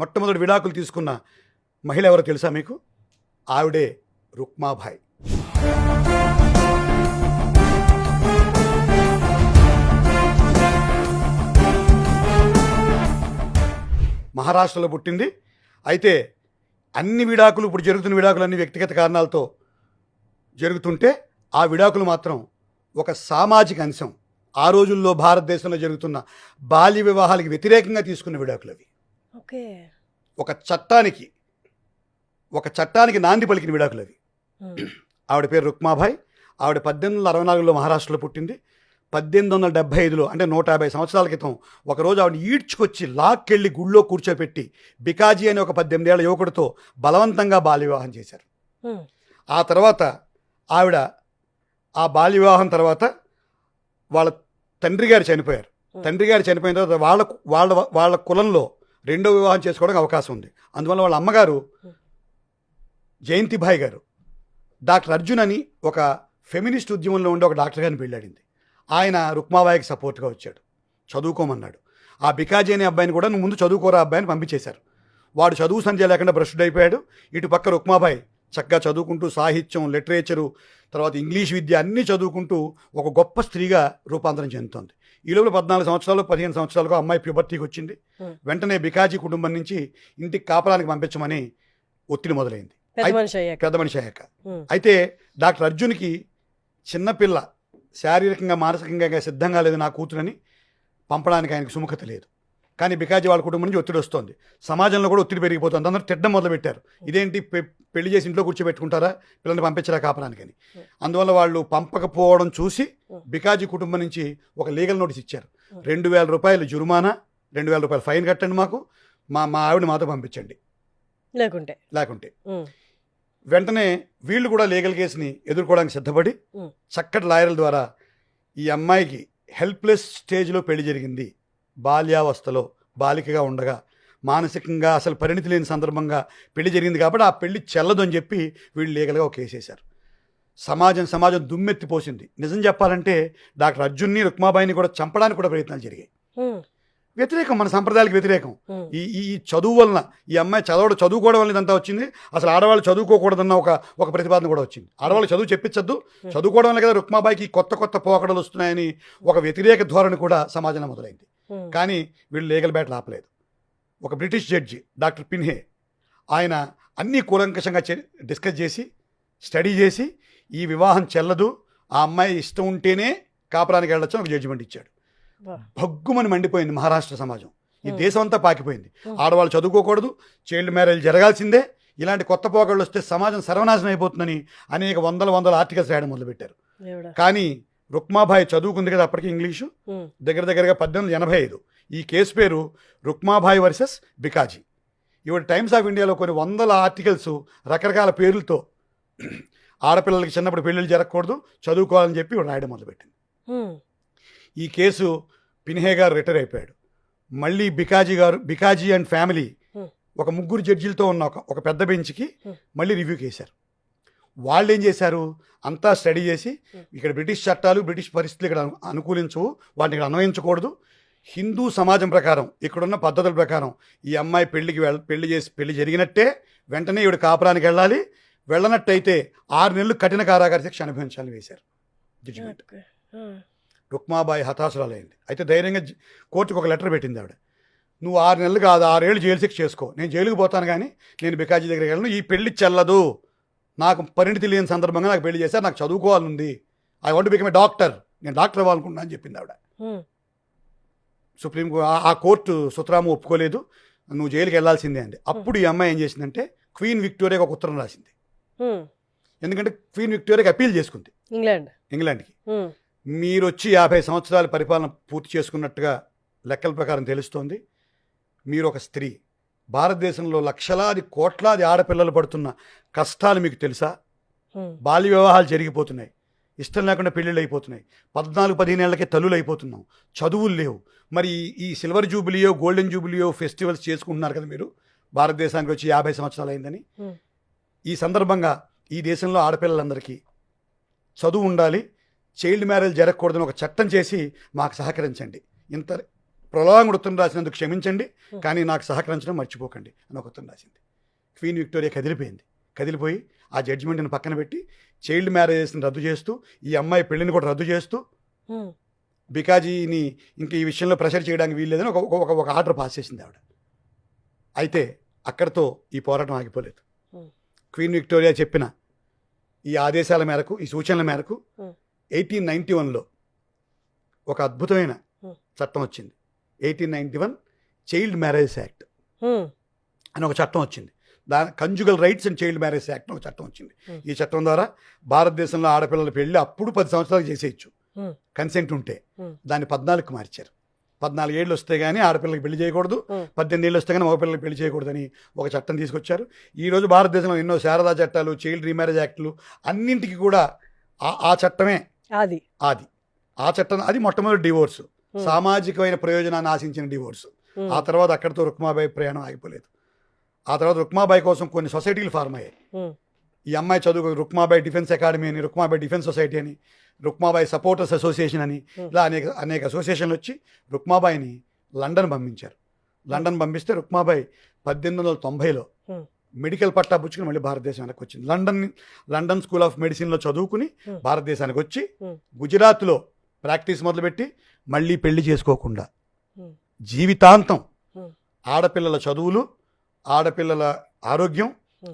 మొట్టమొదటి విడాకులు తీసుకున్న మహిళ ఎవరో తెలుసా మీకు? ఆవిడే రుక్మాబాయి. మహారాష్ట్రలో పుట్టింది. అయితే అన్ని విడాకులు, ఇప్పుడు జరుగుతున్న విడాకులన్నీ వ్యక్తిగత కారణాలతో జరుగుతుంటే ఆ విడాకులు మాత్రం ఒక సామాజిక అంశం. ఆ రోజుల్లో భారతదేశంలో జరుగుతున్న బాల్య వివాహాలకి వ్యతిరేకంగా తీసుకున్న విడాకులు అవి. ఓకే. ఒక చట్టానికి నాంది పలికిన విడాకులు అవి. ఆవిడ పేరు రుక్మాబాయి. ఆవిడ 1864లో మహారాష్ట్రలో పుట్టింది. 1875లో అంటే 150 సంవత్సరాల క్రితం ఒకరోజు ఆవిడ ఈడ్చుకొచ్చి లాక్కెళ్ళి గుళ్ళో కూర్చోపెట్టి బికాజీ అనే ఒక 18 ఏళ్ల యువకుడితో బలవంతంగా బాల్య వివాహం చేశారు. ఆ తర్వాత ఆవిడ ఆ బాల్య వివాహం తర్వాత వాళ్ళ తండ్రి గారు చనిపోయారు. తండ్రి గారు చనిపోయిన తర్వాత వాళ్ళ కులంలో రెండో వివాహం చేసుకోవడానికి అవకాశం ఉంది. అందువల్ల వాళ్ళ అమ్మగారు జయంతిబాయి గారు డాక్టర్ అర్జున్ అని ఒక ఫెమినిస్ట్ ఉద్యమంలో ఉండే ఒక డాక్టర్ గారిని పెళ్ళాడింది. ఆయన రుక్మాబాయికి సపోర్ట్గా వచ్చాడు, చదువుకోమన్నాడు. ఆ బికాజీ అనే అబ్బాయిని కూడా నువ్వు ముందు చదువుకోరా అబ్బాయిని పంపించేశారు. వాడు చదువు సంధ్య లేకుండా భ్రష్టుడు అయిపోయాడు. ఇటు పక్క రుక్మాబాయి చక్కగా చదువుకుంటూ సాహిత్యం, లిటరేచరు, తర్వాత ఇంగ్లీష్ విద్య అన్నీ చదువుకుంటూ ఒక గొప్ప స్త్రీగా రూపాంతరం చెందుతోంది. ఈ లోపల 14 సంవత్సరాలు 15 సంవత్సరాలుగా అమ్మాయి ప్యూబర్టీకి వచ్చింది. వెంటనే బికాజీ కుటుంబం నుంచి ఇంటికి కాపలానికి పంపించమని ఒత్తిడి మొదలైంది, పెద్ద మనిషి అయ్యాక. అయితే డాక్టర్ అర్జున్కి చిన్నపిల్ల శారీరకంగా మానసికంగా సిద్ధంగా లేదు నా కూతురని పంపడానికి ఆయనకు సుముఖత లేదు. కానీ బికాజీ వాళ్ళ కుటుంబం నుంచి ఒత్తిడి వస్తుంది. సమాజంలో కూడా ఒత్తిడి పెరిగిపోతుంది. అందరూ తిట్టడం మొదలుపెట్టారు. ఇదేంటి పెళ్లి చేసి ఇంట్లో కూర్చోబెట్టుకుంటారా, పిల్లల్ని పంపించరా కాపలానికని. అందువల్ల వాళ్ళు పంపకపోవడం చూసి బికాజీ కుటుంబం నుంచి ఒక లీగల్ నోటీస్ ఇచ్చారు. 2000 రూపాయలు జుర్మానా, 2000 రూపాయలు ఫైన్ కట్టండి, మాకు మా ఆవిడ మాతో పంపించండి లేకుంటే. వెంటనే వీళ్ళు కూడా లీగల్ కేసుని ఎదుర్కోవడానికి సిద్ధపడి చక్కటి లాయర్ల ద్వారా ఈ అమ్మాయికి హెల్ప్లెస్ స్టేజ్లో పెళ్లి జరిగింది, బాల్యావస్థలో బాలికగా ఉండగా మానసికంగా అసలు పరిణితి లేని సందర్భంగా పెళ్లి జరిగింది కాబట్టి ఆ పెళ్లి చెల్లదు అని చెప్పి వీళ్ళు లీగల్గా ఒక కేసు వేశారు. సమాజం దుమ్మెత్తిపోసింది. నిజం చెప్పాలంటే డాక్టర్ అర్జున్ని, రుక్మాబాయిని కూడా చంపడానికి కూడా ప్రయత్నాలు జరిగాయి. వ్యతిరేకం, మన సంప్రదాయాలకు వ్యతిరేకం. ఈ చదువు వలన ఈ అమ్మాయి చదువుకోవడం వల్ల ఇదంతా వచ్చింది. అసలు ఆడవాళ్ళు చదువుకోకూడదన్న ఒక ప్రతిపాదన కూడా వచ్చింది. ఆడవాళ్ళు చదువు చెప్పించద్దు, చదువుకోవడం వల్ల కదా రుక్మాబాయికి కొత్త పోకడలు వస్తున్నాయని ఒక వ్యతిరేక ధోరణి కూడా సమాజంలో మొదలైంది. కానీ వీళ్ళు లీగల్ బ్యాట్లు ఆపలేదు. ఒక బ్రిటిష్ జడ్జి డాక్టర్ పిన్హే, ఆయన అన్నీ కూలంకషంగా డిస్కస్ చేసి స్టడీ చేసి ఈ వివాహం చెల్లదు, ఆ అమ్మాయి ఇష్టం ఉంటేనే కాపురానికి వెళ్ళొచ్చు ఒక జడ్జిమెంట్ ఇచ్చాడు. భగ్గుమని మండిపోయింది మహారాష్ట్ర సమాజం. ఈ దేశం అంతా పాకిపోయింది. ఆడవాళ్ళు చదువుకోకూడదు, చైల్డ్ మ్యారేజ్ జరగాల్సిందే, ఇలాంటి కొత్త పోకళ్ళు వస్తే సమాజం సర్వనాశనం అయిపోతుందని అనేక వందల ఆర్టికల్స్ రాయడం మొదలుపెట్టారు. కానీ రుక్మాబాయి చదువుకుంది కదా అప్పటికి ఇంగ్లీషు, దగ్గరగా 1885. ఈ కేసు పేరు రుక్మాబాయి వర్సెస్ బికాజీ. ఇవాళ టైమ్స్ ఆఫ్ ఇండియాలో కొన్ని వందల ఆర్టికల్స్ రకరకాల పేర్లతో ఆడపిల్లలకి చిన్నప్పుడు పెళ్ళిళ్ళు జరగకూడదు, చదువుకోవాలని చెప్పి రాయడం మొదలుపెట్టింది. ఈ కేసు పిన్హే గారు రిటైర్ అయిపోయాడు. మళ్ళీ బికాజీ అండ్ ఫ్యామిలీ ఒక 3 జడ్జీలతో ఉన్న ఒక పెద్ద బెంచ్కి మళ్ళీ రివ్యూకి వేశారు. వాళ్ళు ఏం చేశారు, అంతా స్టడీ చేసి ఇక్కడ బ్రిటిష్ చట్టాలు, బ్రిటిష్ పరిస్థితులు ఇక్కడ అనుకూలించవు, వాటిని ఇక్కడ అన్వయించకూడదు, హిందూ సమాజం ప్రకారం ఇక్కడున్న పద్ధతుల ప్రకారం ఈ అమ్మాయి పెళ్లి జరిగినట్టే వెంటనే ఈవిడ కాపురానికి వెళ్ళాలి, వెళ్ళనట్టయితే 6 నెలలు కఠిన కారాగార శిక్ష అనుభవించాలని వేశారు జడ్జిమెంట్. రుక్మాబాయి హతాశురాలైంది. అయితే ధైర్యంగా కోర్టుకు ఒక లెటర్ పెట్టింది ఆవిడ. నువ్వు 6 నెలలు కాదు 6 ఏళ్ళు జైలు శిక్ష చేసుకో, నేను జైలుకి పోతాను కానీ నేను బికాజీ దగ్గరికి వెళ్ళను, ఈ పెళ్లి చెల్లదు, నాకు పరిణితి లేని సందర్భంగా నాకు పెళ్లి చేశారు, నాకు చదువుకోవాలనుంది, I want to become a doctor, నేను డాక్టర్ అవ్వాలనుకుంటున్నా అని చెప్పింది ఆవిడ. సుప్రీం ఆ కోర్టు సుతరాము ఒప్పుకోలేదు, నువ్వు జైలుకి వెళ్లాల్సిందే అండి. అప్పుడు ఈ అమ్మాయి ఏం చేసిందంటే క్వీన్ విక్టోరియాకి ఒక ఉత్తరం రాసింది. ఎందుకంటే క్వీన్ విక్టోరియాకి అప్పీల్ చేసుకుంది ఇంగ్లాండ్కి. మీరు వచ్చి 50 సంవత్సరాల పరిపాలన పూర్తి చేసుకున్నట్టుగా లెక్కల ప్రకారం తెలుస్తోంది, మీరు ఒక స్త్రీ, భారతదేశంలో లక్షలాది కోట్లాది ఆడపిల్లలు పడుతున్న కష్టాలు మీకు తెలుసా? బాల్య వివాహాలు జరిగిపోతున్నాయి, ఇష్టం లేకుండా పెళ్ళిళ్ళు అయిపోతున్నాయి, 14-15 ఏళ్లకే తల్లులు అయిపోతున్నాం, చదువులు లేవు. మరి ఈ సిల్వర్ జూబిలియో గోల్డెన్ జూబిలియో ఫెస్టివల్స్ చేసుకుంటున్నారు కదా మీరు, భారతదేశానికి వచ్చి 50 సంవత్సరాలు అయిందని. ఈ సందర్భంగా ఈ దేశంలో ఆడపిల్లలందరికీ చదువు ఉండాలి, చైల్డ్ మ్యారేజ్ జరగకూడదని ఒక చట్టం చేసి మాకు సహకరించండి. ఇంత ప్రొలాంగ్ ఉత్తరం రాసినందుకు క్షమించండి, కానీ నాకు సహకరించడం మర్చిపోకండి అని ఒక ఉత్తరం రాసింది. క్వీన్ విక్టోరియా కదిలిపోయి ఆ జడ్జిమెంట్ని పక్కన పెట్టి చైల్డ్ మ్యారేజెస్ని రద్దు చేస్తూ, ఈ అమ్మాయి పెళ్లిని కూడా రద్దు చేస్తూ, బికాజీని ఇంక ఈ విషయంలో ప్రెషర్ చేయడానికి వీల్లేదని ఒక ఆర్డర్ పాస్ చేసింది ఆవిడ. అయితే అక్కడితో ఈ పోరాటం ఆగిపోలేదు. క్వీన్ విక్టోరియా చెప్పిన ఈ ఆదేశాల మేరకు, ఈ సూచనల మేరకు 1891లో ఒక అద్భుతమైన చట్టం వచ్చింది. 1891 చైల్డ్ మ్యారేజ్ యాక్ట్ అని ఒక చట్టం వచ్చింది. Conjugal rights and child marriage act ఒక చట్టం వచ్చింది. ఈ చట్టం ద్వారా భారతదేశంలో ఆడపిల్లల పెళ్లి అప్పుడు 10 సంవత్సరాలు చేసేయచ్చు కన్సెంట్ ఉంటే. దాన్ని 14కి మార్చారు. 14 ఏళ్ళు వస్తే కానీ ఆడపిల్లలకి పెళ్లి చేయకూడదు, 18 ఏళ్ళు వస్తే కానీ మగపిల్లలకి పెళ్లి చేయకూడదని ఒక చట్టం తీసుకొచ్చారు. ఈరోజు భారతదేశంలో ఎన్నో శారదా చట్టాలు, చైల్డ్ రీమ్యారేజ్ యాక్టులు అన్నింటికి కూడా ఆ చట్టమే ఆది. ఆ చట్టం అది మొట్టమొదటి డివోర్సు, సామాజికమైన ప్రయోజనాన్ని ఆశించిన డివోర్సు. ఆ తర్వాత అక్కడితో రుక్మాబాయి ప్రయాణం ఆగిపోలేదు. ఆ తర్వాత రుక్మాబాయి కోసం కొన్ని సొసైటీలు ఫార్మ్ అయ్యాయి. ఈ అమ్మాయి చదువు రుక్మాబాయి డిఫెన్స్ అకాడమీ అని, రుక్మాబాయి డిఫెన్స్ సొసైటీ అని, రుక్మాబాయి సపోర్టర్స్ అసోసియేషన్ అని, ఇలా అనేక అసోసియేషన్లు వచ్చి రుక్మాబాయిని లండన్ పంపించారు. లండన్ పంపిస్తే రుక్మాబాయి 1890లో మెడికల్ పట్టా పుచ్చుకుని మళ్ళీ భారతదేశానికి వచ్చింది. లండన్ స్కూల్ ఆఫ్ మెడిసిన్లో చదువుకుని భారతదేశానికి వచ్చి గుజరాత్లో ప్రాక్టీస్ మొదలుపెట్టి మళ్ళీ పెళ్లి చేసుకోకుండా జీవితాంతం ఆడపిల్లల చదువులు, ఆడపిల్లల ఆరోగ్యం,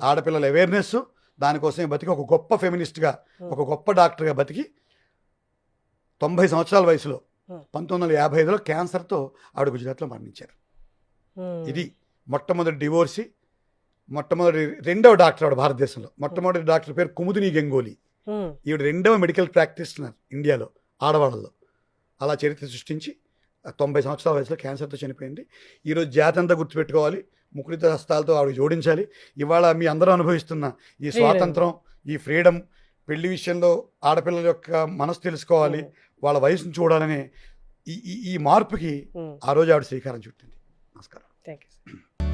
ఆడపిల్లల అవేర్నెస్, దానికోసమే బతికి ఒక గొప్ప ఫెమినిస్ట్గా, ఒక గొప్ప డాక్టర్గా బతికి 90 సంవత్సరాల వయసులో 1955లో క్యాన్సర్తో ఆవిడ గుజరాత్లో మరణించారు. ఇది మొట్టమొదటి డివోర్సీ, రెండవ డాక్టర్ ఆవిడ భారతదేశంలో. మొట్టమొదటి డాక్టర్ పేరు కుముదిని గంగోలీ. ఈవిడ రెండవ మెడికల్ ప్రాక్టీషనర్ ఇండియాలో ఆడవాళ్ళలో. అలా చరిత్ర సృష్టించి 90 సంవత్సరాల వయసులో క్యాన్సర్తో చనిపోయింది. ఈరోజు జాతి అంతా గుర్తుపెట్టుకోవాలి, ముకుళిత హస్తాలతో ఆవిడ జోడించాలి. ఇవాళ మీ అందరూ అనుభవిస్తున్న ఈ స్వాతంత్రం, ఈ ఫ్రీడమ్, పెళ్లి విషయంలో ఆడపిల్లల యొక్క మనసు తెలుసుకోవాలి, వాళ్ళ వయసును చూడాలనే ఈ మార్పుకి ఆ రోజు ఆవిడ శ్రీకారం చుట్టింది. నమస్కారం. Thank you.